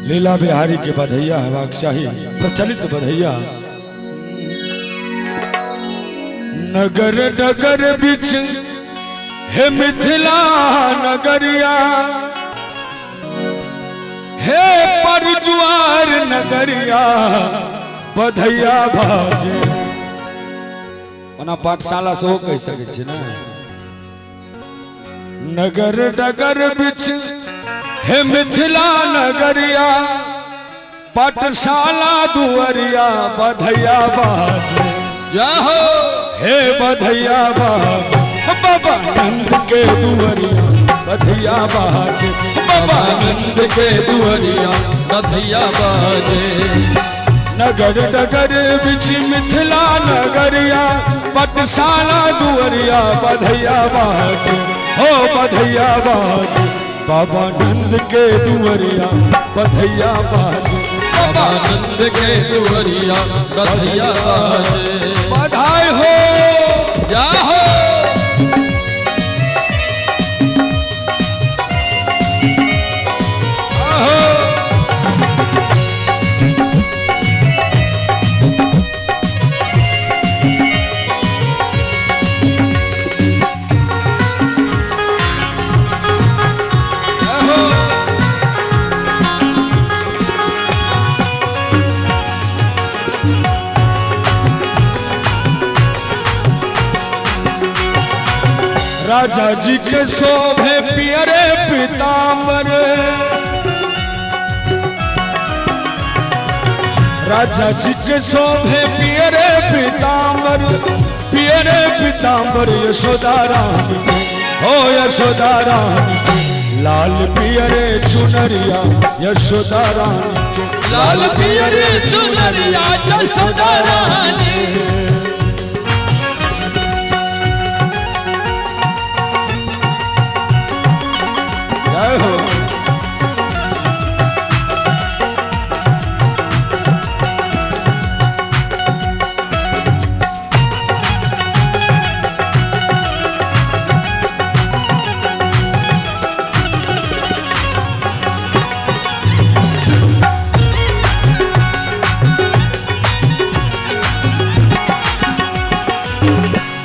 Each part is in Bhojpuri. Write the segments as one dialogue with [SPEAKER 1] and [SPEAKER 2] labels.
[SPEAKER 1] लीला बिहारी के बधैया हेबाक चाही प्रचलित बधैया। नगर नगर बिच हे मिथिला नगरिया, हे परजुआर नगरिया बधैया बाजे। ओना पाठशाला से हो कह सके छी ना। नगर नगर बिच हे मिथिला नगरिया, पाठशाला दुअरिया बधैया बाजे।
[SPEAKER 2] जाहो
[SPEAKER 1] हे बधैया बाजे, बाबा नंद के दुअरिया बधैया बाजे।
[SPEAKER 2] बाबा नंद के दुअरिया बधैया बाजे।
[SPEAKER 1] नगर नगर बिच मिथिला नगरिया, पाठशाला दुअरिया बधैया बाजे। हो बधैया बाजे, बाबा नंद के दुअरिया बधैया बाजे।
[SPEAKER 2] बाबा नंद के दुअरिया बधैया बाजे।
[SPEAKER 1] बधाई हो
[SPEAKER 2] जाहो
[SPEAKER 1] राजा जी के शोभे पियरे पीताम्बर, राजा जी के शोभे पियरे पीताम्बर। पियरे पीताम्बर यशोदा रानी हो यशोदा रानी, लाल पियरे चुनरिया यशोदा रानी के।
[SPEAKER 2] लाल पियरे चुनरिया यशोदा रानी।
[SPEAKER 1] जय हो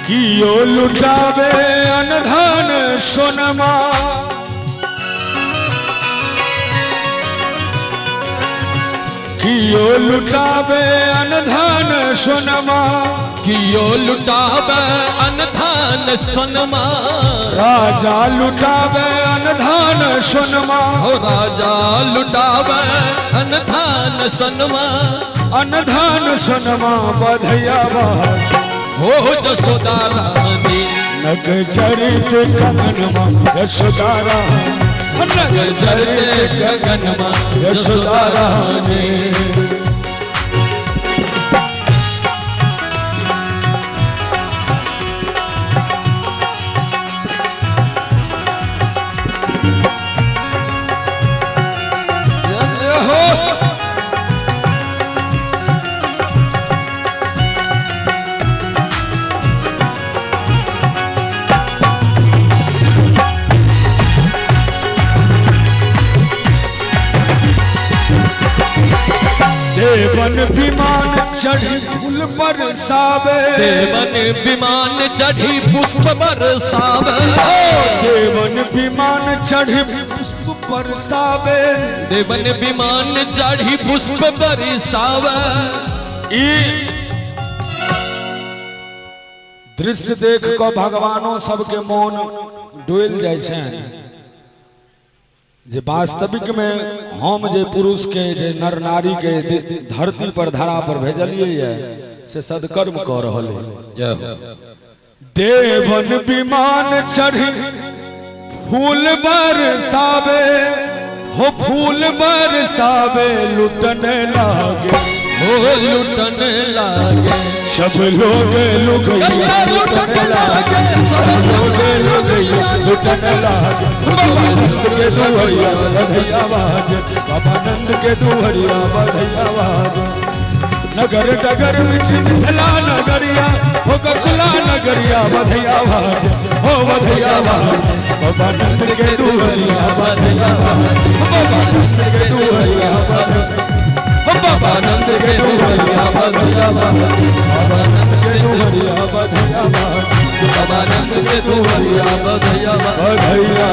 [SPEAKER 1] कियो लुटावे अनधन सोनमा, कियो लुटावे अनधन सोनमा।
[SPEAKER 2] कियो लुटावे अनधन सोनमा।
[SPEAKER 1] राजा लुटावे अनधन सोनमा।
[SPEAKER 2] हो राजा लुटावे अनधन सोनमा।
[SPEAKER 1] अनधन सोनमा बधैया बाजे।
[SPEAKER 2] हो यशोदा रानी
[SPEAKER 1] नग चरित कंगनमा यशोदा रानी। नग चरित
[SPEAKER 2] गगनमा
[SPEAKER 1] यशोदा रानी। देवन विमान चढ़ी फूल बरसावे।
[SPEAKER 2] देवन विमान चढ़ी पुष्प बरसावे।
[SPEAKER 1] देवन विमान चढ़ी पुष्प बरसावे।
[SPEAKER 2] देवन विमान चढ़ी पुष्प बरसावे।
[SPEAKER 1] दृश्य देख कर भगवानों सबके मन डोल जाय छे जे वास्तविक में हम जे पुरुष के जे नर नारी के धरती पर धरा पर भेजलिए से सदकर्म कर रहल है। देवन विमान चढ़ी फूल बरसावे। हो फूल बरसावे लुटने लागे।
[SPEAKER 2] हो लुटने लागे
[SPEAKER 1] सब लोग लुगैया
[SPEAKER 2] लुटने लागे। सब लोग लुगैया
[SPEAKER 1] लुटने लागे। बाबा नंद के दुहरिया बधैया बाजे। बाबा नंद के दुहरिया बधैया बाजे। नगर नगर बिच मिथिला नगरिया, हो गोकुला नगरिया बधैया बाजे। हो बधैया बाजे। बाबा नंद के दुहरिया बधैया बाजे। बाबा नंद के दुहरिया
[SPEAKER 2] बाबा नंद के
[SPEAKER 1] दुहरिया बधैया
[SPEAKER 2] बाबा नंद के दुहरिया बधैया
[SPEAKER 1] बधैया